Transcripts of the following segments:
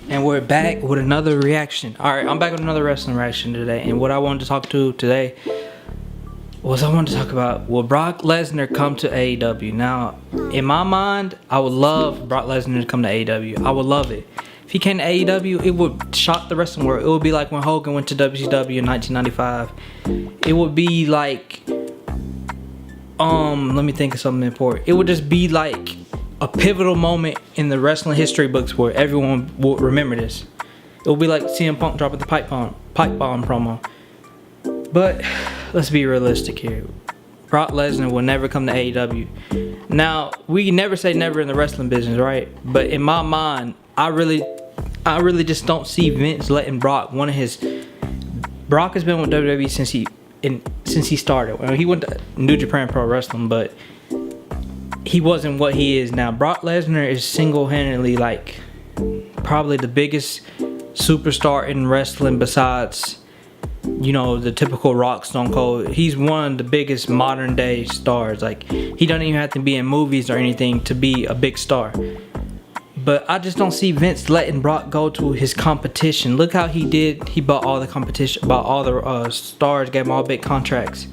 And we're back with another reaction. Alright, I'm back with another wrestling reaction today. And what I wanted to talk to today was I wanted to talk about, will Brock Lesnar come to AEW? Now, in my mind, I would love Brock Lesnar to come to AEW. I would love it. If he came to AEW, it would shock the wrestling world. It would be like when Hogan went to WCW in 1995. It would be like, let me think of something important. It would just be like a pivotal moment in the wrestling history books where everyone will remember this. It will be like CM Punk dropping the pipe bomb promo. But let's be realistic here. Brock Lesnar will never come to AEW. Now, we never say never in the wrestling business, right? But in my mind, I really just don't see Vince letting Brock, Brock has been with WWE since he started. Well, he went to New Japan Pro Wrestling, but he wasn't what he is now. Brock Lesnar is single-handedly like probably the biggest superstar in wrestling besides, you know, the typical Rock, Stone Cold. He's one of the biggest modern day stars. Like, he doesn't even have to be in movies or anything to be a big star. But I just don't see Vince letting Brock go to his competition. Look how he did. He bought all the competition, bought all the stars, gave them all big contracts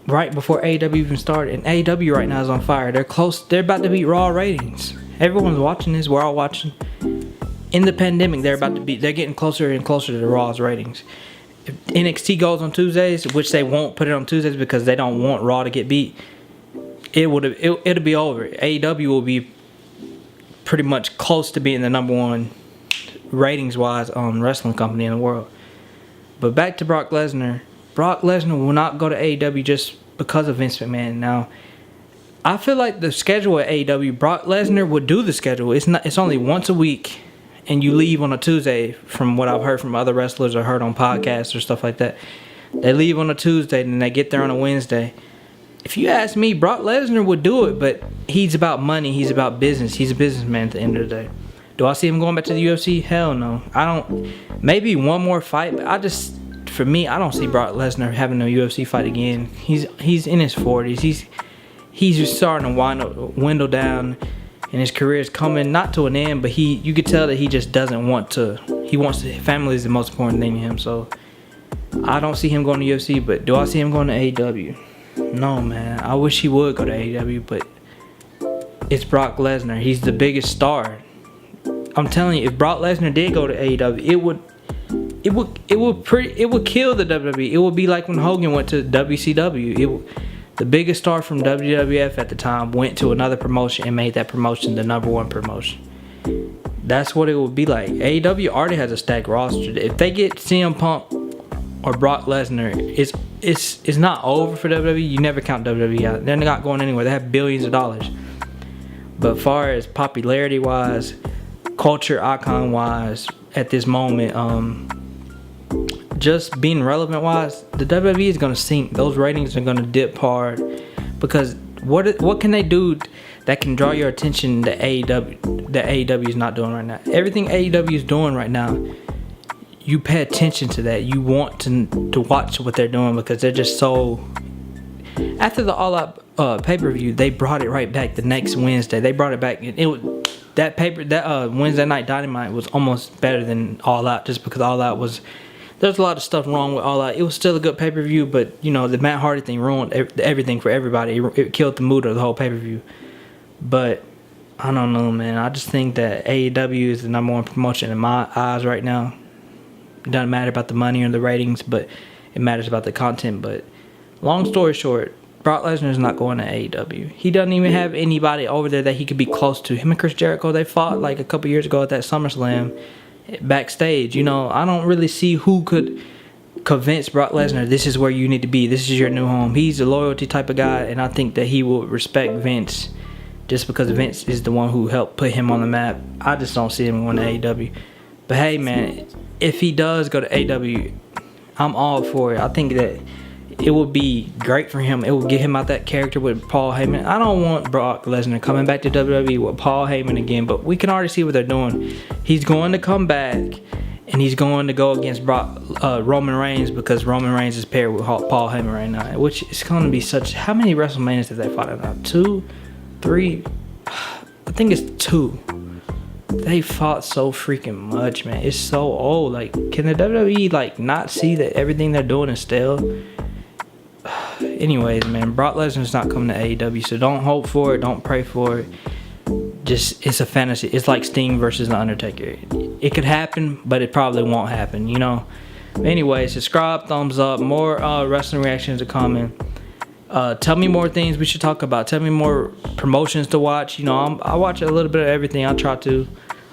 right before AEW even started. And AEW right now is on fire. They're close. They're about to beat Raw ratings. Everyone's watching this. We're all watching. In the pandemic, they're getting closer and closer to the Raw's ratings. If NXT goes on Tuesdays, which they won't put it on Tuesdays because they don't want Raw to get beat, it'll be over. AEW will be pretty much close to being the number one ratings-wise wrestling company in the world. But back to Brock Lesnar. Brock Lesnar will not go to AEW just because of Vince McMahon. Now, I feel like the schedule at AEW, Brock Lesnar would do the schedule. It's only once a week, and you leave on a Tuesday. From what I've heard from other wrestlers or heard on podcasts or stuff like that, they leave on a Tuesday and they get there on a Wednesday. If you ask me, Brock Lesnar would do it, but he's about money. He's about business. He's a businessman at the end of the day. Do I see him going back to the UFC? Hell no. I don't. Maybe one more fight, but for me, I don't see Brock Lesnar having a UFC fight again. He's in his 40s. He's just starting to dwindle down, and his career is coming not to an end. But you could tell that he just doesn't want to. Family is the most important thing to him. So I don't see him going to UFC. But do I see him going to AEW? No, man. I wish he would go to AEW, but it's Brock Lesnar. He's the biggest star. I'm telling you, if Brock Lesnar did go to AEW, it would kill the WWE. It would be like when Hogan went to WCW. The biggest star from WWF at the time went to another promotion and made that promotion the number one promotion. That's what it would be like. AEW already has a stacked roster. If they get CM Punk or Brock Lesnar, it's not over for WWE. You never count WWE out. They're not going anywhere. They have billions of dollars. But far as popularity wise, culture icon wise, at this moment, just being relevant wise, the WWE is going to sink. Those ratings are going to dip hard because what can they do that can draw your attention that AEW is not doing right now? Everything AEW is doing right now, you pay attention to that. You want to watch what they're doing because they're just so. After the All Out pay-per-view, they brought it right back the next Wednesday. They brought it back. That Wednesday night Dynamite was almost better than All Out just because All Out was. There's a lot of stuff wrong with All Out. It was still a good pay-per-view, but you know the Matt Hardy thing ruined everything for everybody. It killed the mood of the whole pay-per-view. But I don't know, man. I just think that AEW is the number one promotion in my eyes right now. It doesn't matter about the money or the ratings, but it matters about the content. But long story short, Brock Lesnar is not going to AEW. He doesn't even have anybody over there that he could be close to. Him and Chris Jericho, they fought like a couple years ago at that SummerSlam backstage. You know, I don't really see who could convince Brock Lesnar this is where you need to be. This is your new home. He's a loyalty type of guy, and I think that he will respect Vince just because Vince is the one who helped put him on the map. I just don't see him going to AEW. But hey, man, if he does go to AEW, I'm all for it. I think that it would be great for him. It will get him out that character with Paul Heyman. I don't want Brock Lesnar coming back to WWE with Paul Heyman again, but we can already see what they're doing. He's going to come back, and he's going to go against Roman Reigns because Roman Reigns is paired with Paul Heyman right now, which is going to be such. How many WrestleManias did they fight now? 2, 3? I think it's 2. they fought so freaking much, man. It's so old. Like, can the WWE like not see that everything they're doing is stale? Anyways, man, Brock Lesnar's not coming to AEW, so don't hope for it. Don't pray for it. Just, it's a fantasy. It's like Sting versus The Undertaker. It could happen, but it probably won't happen, you know? Anyway, subscribe, thumbs up. More wrestling reactions are coming. Tell me more things we should talk about. Tell me more promotions to watch. You know, I watch a little bit of everything. I try to.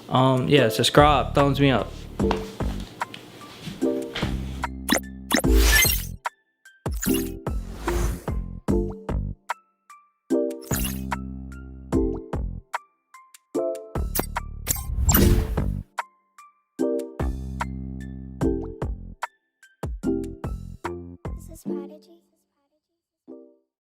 Yeah, subscribe, thumbs me up. This is Prodigy.